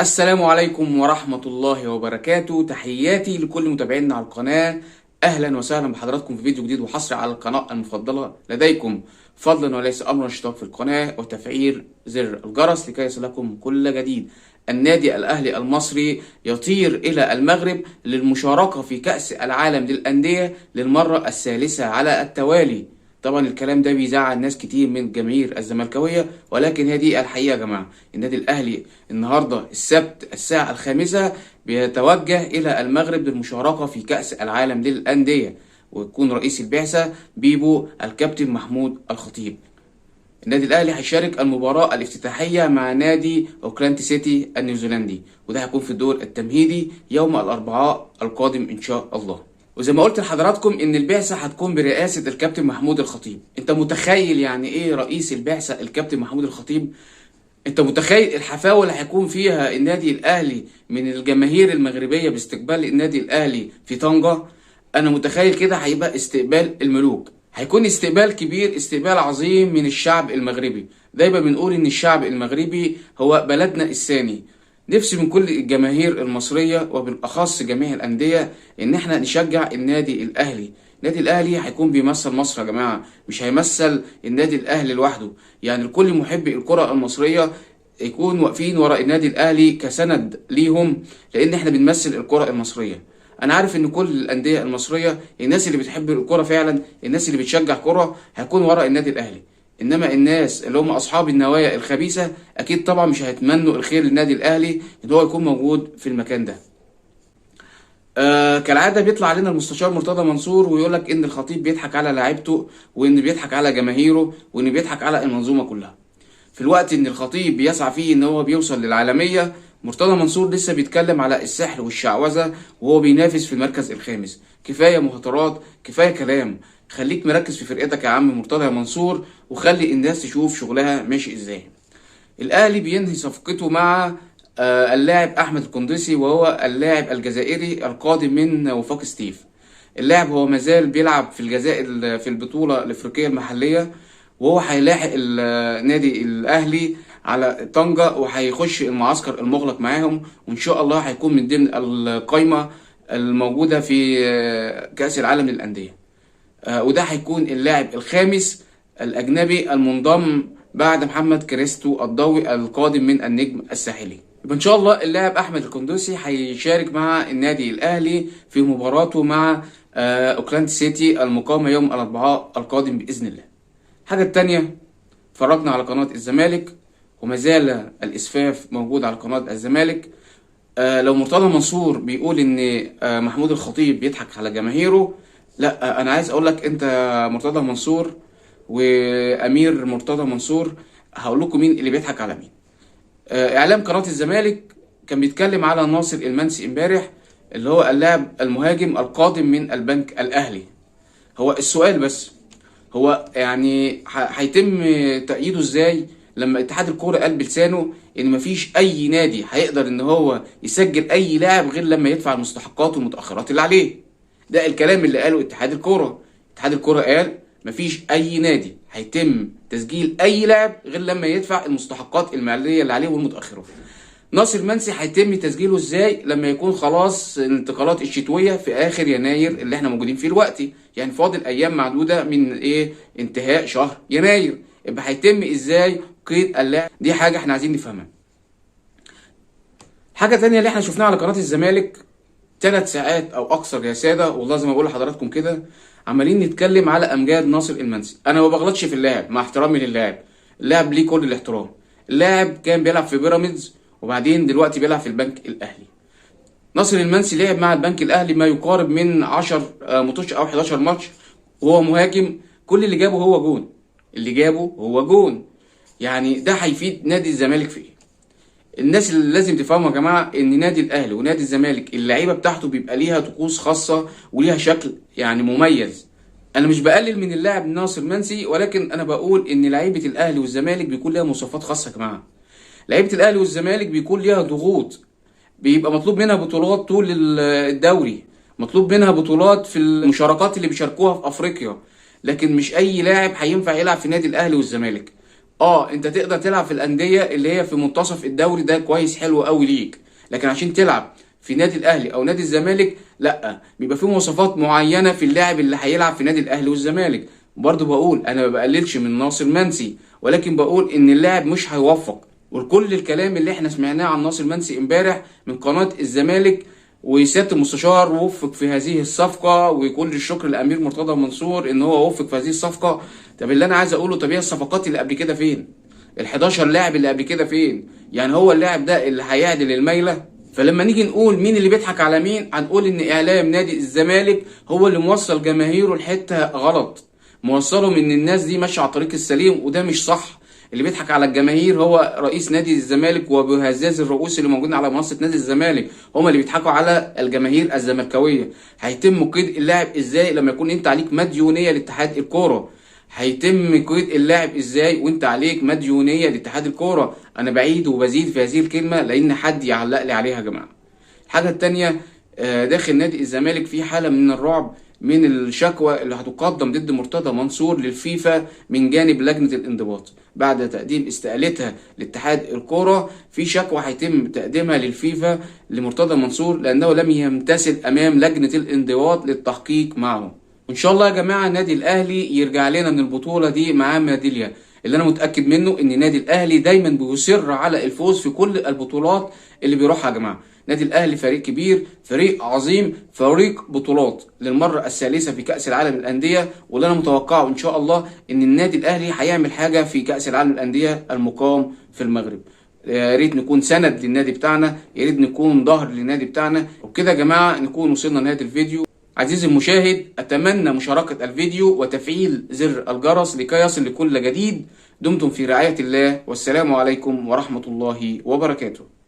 السلام عليكم ورحمة الله وبركاته. تحياتي لكل متابعينا على القناة. أهلا وسهلا بحضراتكم في فيديو جديد وحصري على القناة المفضلة لديكم. فضلا وليس أمرا الاشتراك في القناة وتفعيل زر الجرس لكي يصلكم كل جديد. النادي الأهلي المصري يطير إلى المغرب للمشاركة في كأس العالم للأندية للمرة الثالثة على التوالي. طبعا الكلام ده بيزعل ناس كتير من الجماهير الزملكاويه، ولكن هي دي الحقيقه يا جماعه. النادي الاهلي النهارده السبت الساعه 5 بيتوجه الى المغرب للمشاركه في كاس العالم للانديه، ويكون رئيس البعثه بيبو الكابتن محمود الخطيب. النادي الاهلي هيشارك المباراه الافتتاحيه مع نادي اوكلاند سيتي النيوزيلندي، وده هيكون في الدور التمهيدي يوم الاربعاء القادم ان شاء الله. وزي ما قلت لحضراتكم ان البعثه هتكون برئاسه الكابتن محمود الخطيب. انت متخيل يعني ايه رئيس البعثه الكابتن محمود الخطيب؟ انت متخيل الحفاوه اللي هيكون فيها النادي الاهلي من الجماهير المغربيه باستقبال النادي الاهلي في طنجه؟ انا متخيل كده هيبقى استقبال الملوك، هيكون استقبال كبير، استقبال عظيم من الشعب المغربي. دايما بنقول ان الشعب المغربي هو بلدنا الثاني. نفسي من كل الجماهير المصرية وبالأخص جميع الأندية إن إحنا نشجع النادي الأهلي. النادي الأهلي هيكون بيمثل مصر يا جماعة، مش هيمثل النادي الأهلي لوحده. يعني الكل محبي الكرة المصرية يكون واقفين وراء النادي الأهلي كسند ليهم، لأن إحنا بنمثل الكرة المصرية. أنا عارف إن كل الأندية المصرية، الناس اللي بتحب الكرة فعلا، الناس اللي بتشجع كرة هيكون وراء النادي الأهلي. انما الناس اللي هم اصحاب النوايا الخبيثه اكيد طبعا مش هيتمنوا الخير للنادي الاهلي ان هو يكون موجود في المكان ده. كالعاده بيطلع علينا المستشار مرتضى منصور ويقول لك ان الخطيب بيضحك على لاعيبته، وان بيضحك على جماهيره، وان بيضحك على المنظومه كلها. في الوقت ان الخطيب بيسعى فيه ان هو بيوصل للعالميه، مرتضى منصور لسه بيتكلم على السحر والشعوذه وهو بينافس في المركز الخامس. كفايه مهاترات، كفايه كلام. خليك مركز في فرقتك يا عم مرتضى منصور، وخلي الناس تشوف شغلها ماشي ازاي. الاهلي بينهي صفقته مع اللاعب احمد القندوسي، وهو اللاعب الجزائري القادم من وفاق ستيف. اللاعب هو مازال بيلعب في الجزائر في البطوله الافريقيه المحليه، وهو هيلاحق النادي الاهلي على طنجة وهيخش المعسكر المغلق معاهم، وان شاء الله هيكون من ضمن القائمة الموجودة في كأس العالم للأندية. وده هيكون اللاعب الخامس الأجنبي المنضم بعد محمد كريستو الضوي القادم من النجم الساحلي. يبقى ان شاء الله اللاعب احمد القندوسي هيشارك مع النادي الاهلي في مباراته مع اوكلاند سيتي المقامة يوم الاربعاء القادم باذن الله. الحاجة التانية، اتفرجنا على قناة الزمالك وما زال الإسفاف موجود على قناة الزمالك. لو مرتضى منصور بيقول إن محمود الخطيب بيضحك على جماهيره، لا، أنا عايز أقول لك أنت مرتضى منصور وأمير مرتضى منصور، هقول لكم مين اللي بيضحك على مين. إعلام قناة الزمالك كان بيتكلم على ناصر المنسي امبارح، اللي هو اللاعب المهاجم القادم من البنك الأهلي. هو السؤال بس، هو يعني هيتم تأييده ازاي لما اتحاد الكوره قال بلسانه ان مفيش اي نادي هيقدر ان هو يسجل اي لاعب غير لما يدفع المستحقات والمتاخرات اللي عليه؟ ده الكلام اللي قاله اتحاد الكوره. اتحاد الكوره قال مفيش اي نادي هيتم تسجيل اي لاعب غير لما يدفع المستحقات الماليه اللي عليه والمتاخرات. ناصر منسي هيتم تسجيله ازاي لما يكون خلاص الانتقالات الشتويه في اخر يناير اللي احنا موجودين فيه دلوقتي؟ يعني فاضل ايام معدوده من انتهاء شهر يناير. يبقى هيتم ازاي قيد اللاعب؟ دي حاجه احنا عايزين نفهمها. حاجه تانية اللي احنا شفناها على قناه الزمالك 3 ساعات او اكثر يا ساده، والله زي ما بقول لحضراتكم كده عمالين نتكلم على امجاد ناصر المنسي. انا ما بغلطش في اللاعب، مع احترامي للاعب، اللاعب ليه كل الاحترام. اللاعب كان بيلعب في بيراميدز وبعدين دلوقتي بيلعب في البنك الاهلي. ناصر المنسي لعب مع البنك الاهلي ما يقارب من 10 ماتش او 11 ماتش، وهو مهاجم. كل اللي جابه هو جون، اللي جابه هو جون. يعني ده هيفيد نادي الزمالك في ايه؟ الناس اللي لازم تفهموا يا جماعه ان نادي الاهلي ونادي الزمالك اللعيبه بتاعته بيبقى ليها طقوس خاصه وليها شكل يعني مميز. انا مش بقلل من اللاعب ناصر منسي، ولكن انا بقول ان لعيبه الاهلي والزمالك بيكون ليها مواصفات خاصه يا جماعه. لعيبه الاهلي والزمالك بيكون ليها ضغوط، بيبقى مطلوب منها بطولات طول الدوري، مطلوب منها بطولات في المشاركات اللي بيشاركوها في افريقيا. لكن مش اي لاعب هينفع يلعب في نادي الاهلي والزمالك. انت تقدر تلعب في الانديه اللي هي في منتصف الدوري، ده كويس حلو قوي ليك. لكن عشان تلعب في نادي الاهلي او نادي الزمالك لا، بيبقى في مواصفات معينه في اللاعب اللي هيلعب في نادي الاهلي والزمالك. برضه بقول انا ما بقللش من ناصر منسي، ولكن بقول ان اللاعب مش هيوفق. وكل الكلام اللي احنا سمعناه عن ناصر منسي امبارح من قناه الزمالك وسياده المستشار وفق في هذه الصفقه، وكل الشكر لامير مرتضى منصور ان هو وفق في هذه الصفقه. طب اللي انا عايز اقوله، طب هي الصفقات اللي قبل كده فين؟ ال 11 لاعب اللي قبل كده فين؟ يعني هو اللاعب ده اللي هيعدل الميله؟ فلما نيجي نقول مين اللي بيضحك على مين، هنقول ان اعلام نادي الزمالك هو اللي موصل جماهيره لحته غلط، موصلهم ان الناس دي ماشيه على الطريق السليم، وده مش صح. اللي بيضحك على الجماهير هو رئيس نادي الزمالك وبهزاز الرؤوس اللي موجودين على منصه نادي الزمالك، هم اللي بيضحكوا على الجماهير الزملكاويه. هيتم قيد اللاعب ازاي لما يكون انت عليك مديونيه لاتحاد الكوره؟ هيتم قيد اللاعب ازاي وانت عليك مديونيه لاتحاد الكوره؟ انا بعيد وبزيد في هذه الكلمه لان حد يعلق لي عليها يا جماعه. الحاجه التانيه، داخل نادي الزمالك في حاله من الرعب من الشكوى اللي هتقدم ضد مرتضى منصور للفيفا من جانب لجنه الانضباط بعد تقديم استقالتها لاتحاد الكوره. في شكوى هيتم تقديمها للفيفا لمرتضى منصور لانه لم يمتثل امام لجنه الانضباط للتحقيق معه. وان شاء الله يا جماعه النادي الاهلي يرجع لنا من البطوله دي معاه ميداليه. اللي انا متاكد منه ان النادي الاهلي دايما بيصر على الفوز في كل البطولات اللي بيروحها يا جماعه. النادي الاهلي فريق كبير، فريق عظيم، فريق بطولات للمره الثالثه في كاس العالم للانديه. واللي انا متوقعه ان شاء الله ان النادي الاهلي هيعمل حاجه في كاس العالم للانديه المقام في المغرب. يا ريت نكون سند للنادي بتاعنا، يا ريت نكون ظهر للنادي بتاعنا. وبكده يا جماعه نكون وصلنا لنهايه الفيديو. عزيزي المشاهد، أتمنى مشاركة الفيديو وتفعيل زر الجرس لكي يصل لكل جديد. دمتم في رعاية الله، والسلام عليكم ورحمة الله وبركاته.